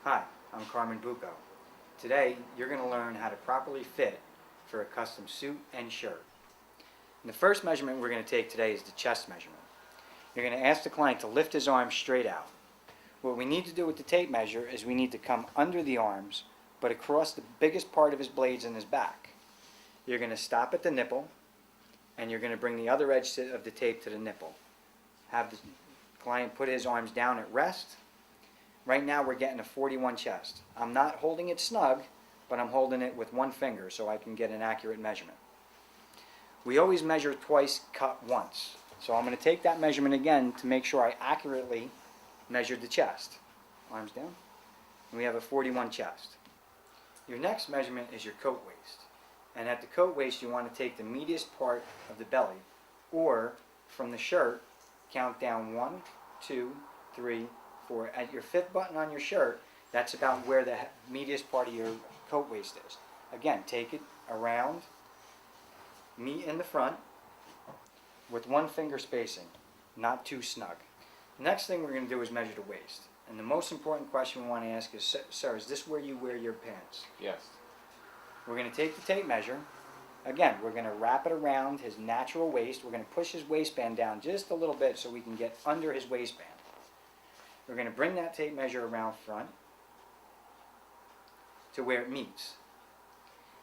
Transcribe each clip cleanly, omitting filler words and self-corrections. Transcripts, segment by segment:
Hi, I'm Carmine. Today you're going to learn how to properly fit for a custom suit and shirt. And the first measurement we're going to take today is the chest measurement. You're going to ask the client to lift his arms straight out. What we need to do with the tape measure is we need to come under the arms but across the biggest part of his blades in his back. You're going to stop at the nipple and you're going to bring the other edge of the tape to the nipple. Have the client put his arms down at rest. Right now we're getting a 41 chest. I'm not holding it snug, but I'm holding it with one finger so I can get an accurate measurement. We always measure twice, cut once. So I'm going to take that measurement again to make sure I accurately measured the chest. Arms down. And we have a 41 chest. Your next measurement is your coat waist. And at the coat waist you want to take the meatiest part of the belly, or from the shirt, count down 1, 2, 3, 4. At your 5th button on your shirt, that's about where the meatiest part of your coat waist is. Again, take it around, meet in the front, with one finger spacing, not too snug. The next thing we're going to do is measure the waist. And the most important question we want to ask is, sir, is this where you wear your pants? Yes. We're going to take the tape measure. Again, we're going to wrap it around his natural waist. We're going to push his waistband down just a little bit so we can get under his waistband. We're going to bring that tape measure around front to where it meets.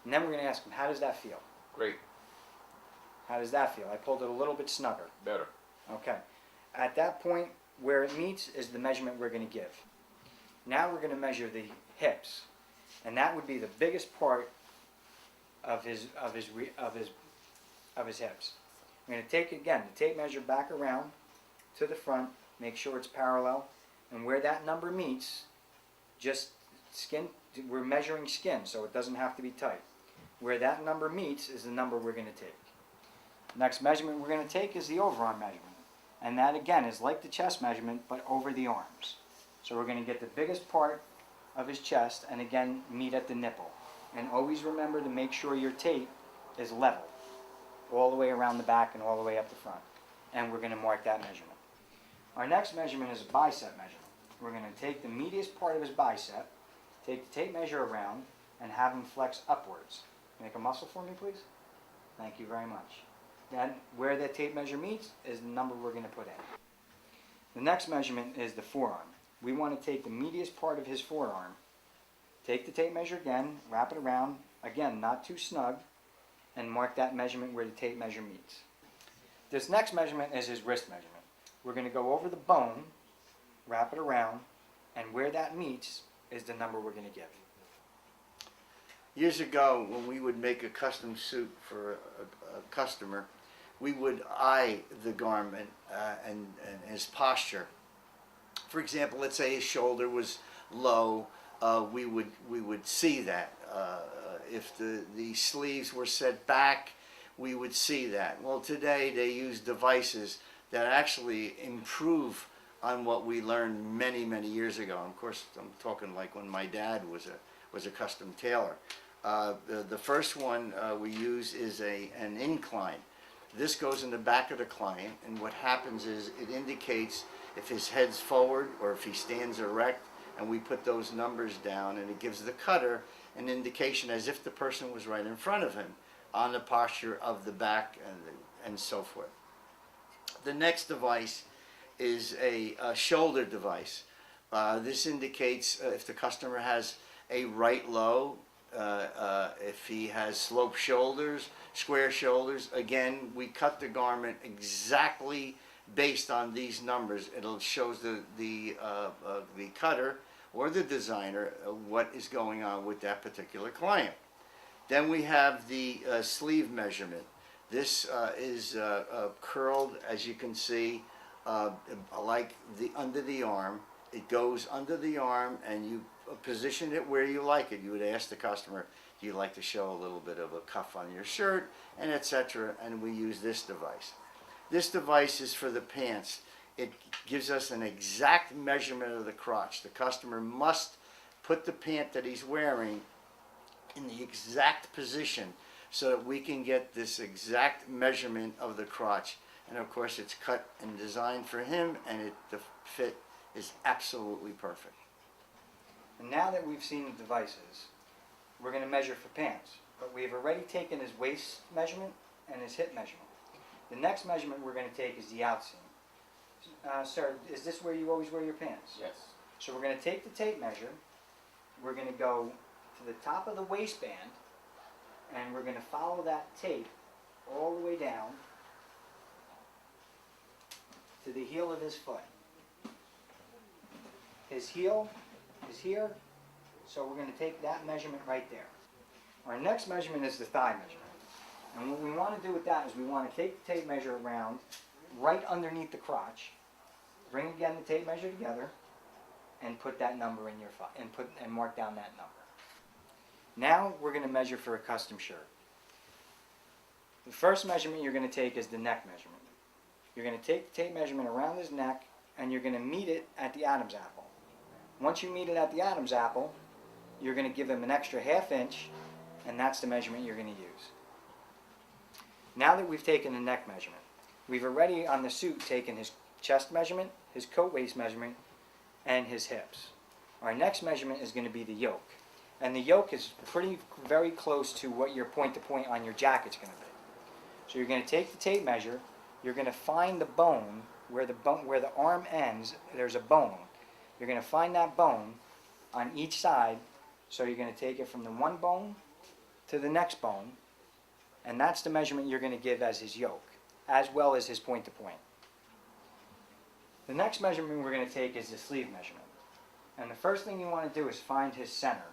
And then we're going to ask him, how does that feel? Great. How does that feel? I pulled it a little bit snugger. Better. Okay. At that point, where it meets is the measurement we're going to give. Now we're going to measure the hips. And that would be the biggest part of his hips. We're going to take, again, the tape measure back around to the front, make sure it's parallel, and where that number meets, just skin, we're measuring skin, so it doesn't have to be tight. Where that number meets is the number we're going to take. Next measurement we're going to take is the overarm measurement. And that, again, is like the chest measurement, but over the arms. So we're going to get the biggest part of his chest, and again, meet at the nipple. And always remember to make sure your tape is level, all the way around the back and all the way up the front. And we're going to mark that measurement. Our next measurement is a bicep measurement. We're going to take the meatiest part of his bicep, take the tape measure around, and have him flex upwards. Make a muscle for me, please. Thank you very much. Then, where that tape measure meets is the number we're going to put in. The next measurement is the forearm. We want to take the meatiest part of his forearm, take the tape measure again, wrap it around, again, not too snug, and mark that measurement where the tape measure meets. This next measurement is his wrist measurement. We're going to go over the bone, wrap it around, and where that meets is the number we're going to give. Years ago, when we would make a custom suit for a customer, we would eye the garment and his posture. For example, let's say his shoulder was low, we would see that. If the sleeves were set back, we would see that. Well, today they use devices that actually improve on what we learned many, many years ago. And of course, I'm talking like when my dad was a custom tailor. The first one we use is an incline. This goes in the back of the client, and what happens is it indicates if his head's forward or if he stands erect, and we put those numbers down, and it gives the cutter an indication as if the person was right in front of him on the posture of the back and so forth. The next device is a shoulder device. This indicates if the customer has a right low, if he has sloped shoulders, square shoulders. Again, we cut the garment exactly based on these numbers. It'll shows the cutter or the designer what is going on with that particular client. Then we have the sleeve measurement. This is curled, as you can see, like under the arm. It goes under the arm, and you position it where you like it. You would ask the customer, do you like to show a little bit of a cuff on your shirt, and etc. And we use this device. This device is for the pants. It gives us an exact measurement of the crotch. The customer must put the pant that he's wearing in the exact position so that we can get this exact measurement of the crotch. And of course it's cut and designed for him, and the fit is absolutely perfect. And now that we've seen the devices, we're going to measure for pants. But we've already taken his waist measurement and his hip measurement. The next measurement we're going to take is the outseam. Sir, is this where you always wear your pants? Yes. So we're going to take the tape measure, we're going to go to the top of the waistband, and we're going to follow that tape all the way down to the heel of his foot. His heel is here, so we're going to take that measurement right there. Our next measurement is the thigh measurement. And what we want to do with that is we want to take the tape measure around right underneath the crotch, bring again the tape measure together, and put that number in your and mark down that number. Now we're going to measure for a custom shirt. The first measurement you're going to take is the neck measurement. You're going to take the tape measurement around his neck and you're going to meet it at the Adam's apple. Once you meet it at the Adam's apple, you're going to give him an extra ½ inch, and that's the measurement you're going to use. Now that we've taken the neck measurement, we've already on the suit taken his chest measurement, his coat waist measurement, and his hips. Our next measurement is going to be the yoke. And the yoke is very close to what your point-to-point on your jacket's going to be. So you're going to take the tape measure, you're going to find the bone, where the arm ends, there's a bone. You're going to find that bone on each side, so you're going to take it from the one bone to the next bone, and that's the measurement you're going to give as his yoke, as well as his point-to-point. The next measurement we're going to take is the sleeve measurement. And the first thing you want to do is find his center.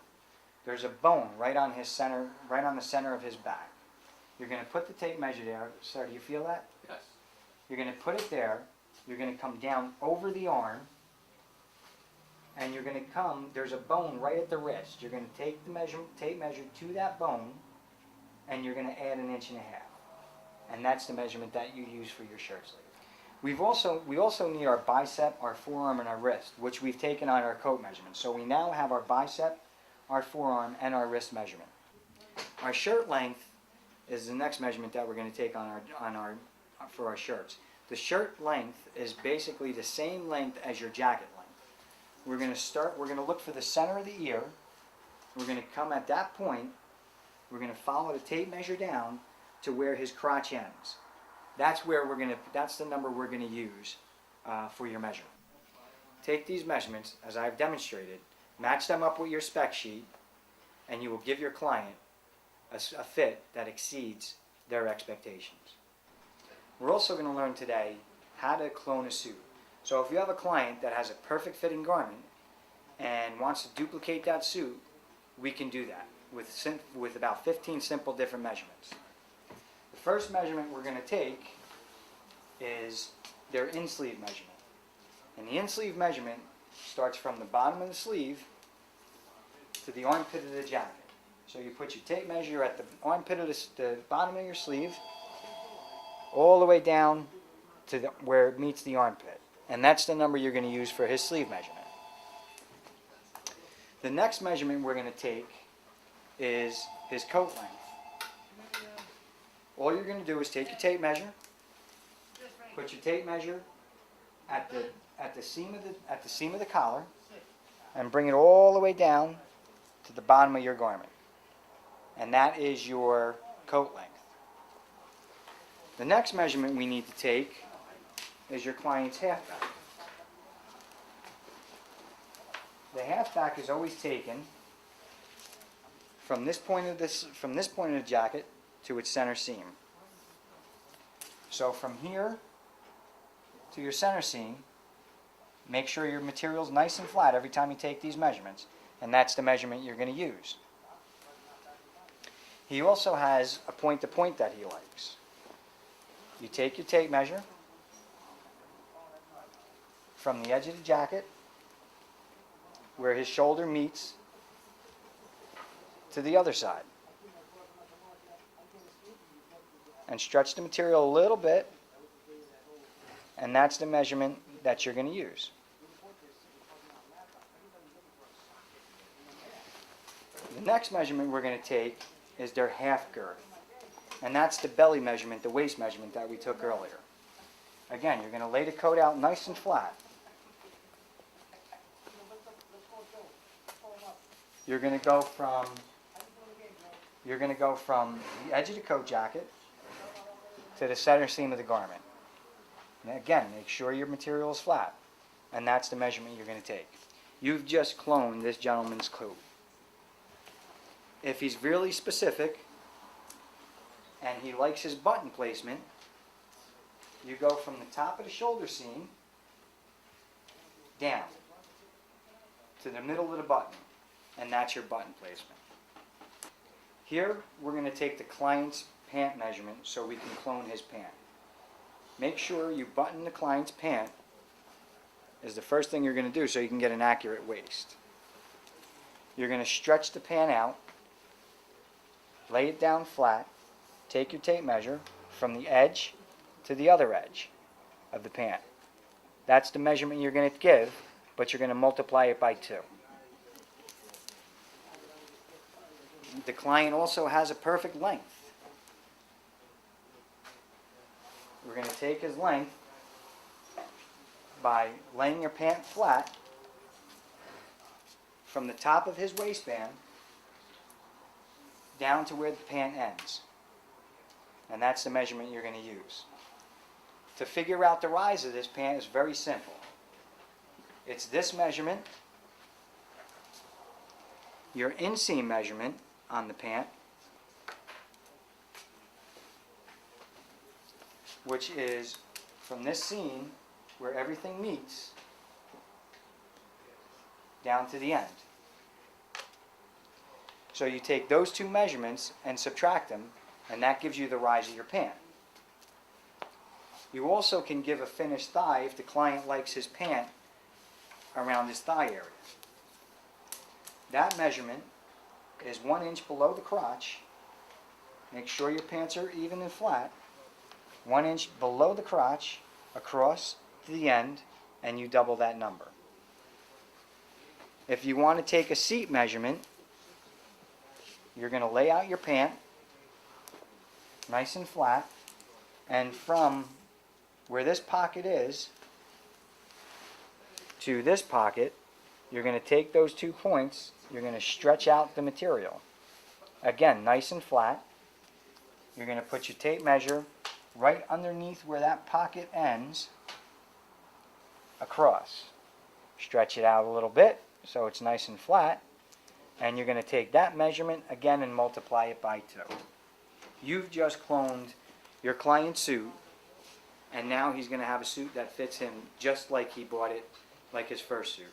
There's a bone right on his center, right on the center of his back. You're going to put the tape measure there. Sir, do you feel that? Yes. You're going to put it there. You're going to come down over the arm, and you're going to come, there's a bone right at the wrist. You're going to take the tape measure to that bone, and you're going to add 1.5 inches. And that's the measurement that you use for your shirt sleeve. We also need our bicep, our forearm, and our wrist, which we've taken on our coat measurement. So we now have our bicep, our forearm, and our wrist measurement. Our shirt length is the next measurement that we're going to take for our shirts. The shirt length is basically the same length as your jacket length. We're going to look for the center of the ear. We're going to come at that point. We're going to follow the tape measure down to where his crotch ends. That's the number we're going to use for your measurement. Take these measurements, as I've demonstrated, match them up with your spec sheet, and you will give your client a fit that exceeds their expectations. We're also going to learn today how to clone a suit. So if you have a client that has a perfect fitting garment and wants to duplicate that suit, we can do that with about 15 simple different measurements. The first measurement we're going to take is their in-sleeve measurement. And the in-sleeve measurement starts from the bottom of the sleeve to the armpit of the jacket. So you put your tape measure at the armpit of the bottom of your sleeve, all the way down to where it meets the armpit. And that's the number you're going to use for his sleeve measurement. The next measurement we're going to take is his coat length. All you're going to do is take your tape measure, put your tape measure at the seam of the collar, and bring it all the way down to the bottom of your garment. And that is your coat length. The next measurement we need to take is your client's halfback. The halfback is always taken from this point of the jacket to its center seam. So from here to your center seam, make sure your material is nice and flat every time you take these measurements, and that's the measurement you're going to use. He also has a point-to-point that he likes. You take your tape measure from the edge of the jacket where his shoulder meets to the other side, and stretch the material a little bit, and that's the measurement that you're going to use. The next measurement we're going to take is their half girth, and that's the belly measurement, the waist measurement that we took earlier. Again, you're going to lay the coat out nice and flat. you're going to go from the edge of the coat jacket to the center seam of the garment. And again, make sure your material is flat, and that's the measurement you're going to take. You've just cloned this gentleman's coat. If he's really specific and he likes his button placement, you go from the top of the shoulder seam down to the middle of the button, and that's your button placement. Here, we're going to take the client's pant measurement so we can clone his pant. Make sure you button the client's pant is the first thing you're going to do so you can get an accurate waist. You're going to stretch the pant out, lay it down flat, take your tape measure from the edge to the other edge of the pant. That's the measurement you're going to give, but you're going to multiply it by 2. The client also has a perfect length. We're going to take his length by laying your pant flat from the top of his waistband down to where the pant ends. And that's the measurement you're going to use. To figure out the rise of this pant is very simple. It's this measurement, your inseam measurement on the pant, which is from this seam where everything meets down to the end. So you take those two measurements and subtract them, and that gives you the rise of your pant. You also can give a finished thigh if the client likes his pant around his thigh area. That measurement is 1 inch below the crotch. Make sure your pants are even and flat. 1 inch below the crotch, across to the end, and you double that number. If you want to take a seat measurement, you're going to lay out your pant nice and flat, and from where this pocket is to this pocket, you're going to take those 2 points, you're going to stretch out the material. Again, nice and flat. You're going to put your tape measure right underneath where that pocket ends, across. Stretch it out a little bit so it's nice and flat, and you're going to take that measurement again and multiply it by 2. You've just cloned your client's suit, and now he's going to have a suit that fits him just like he bought it, like his first suit.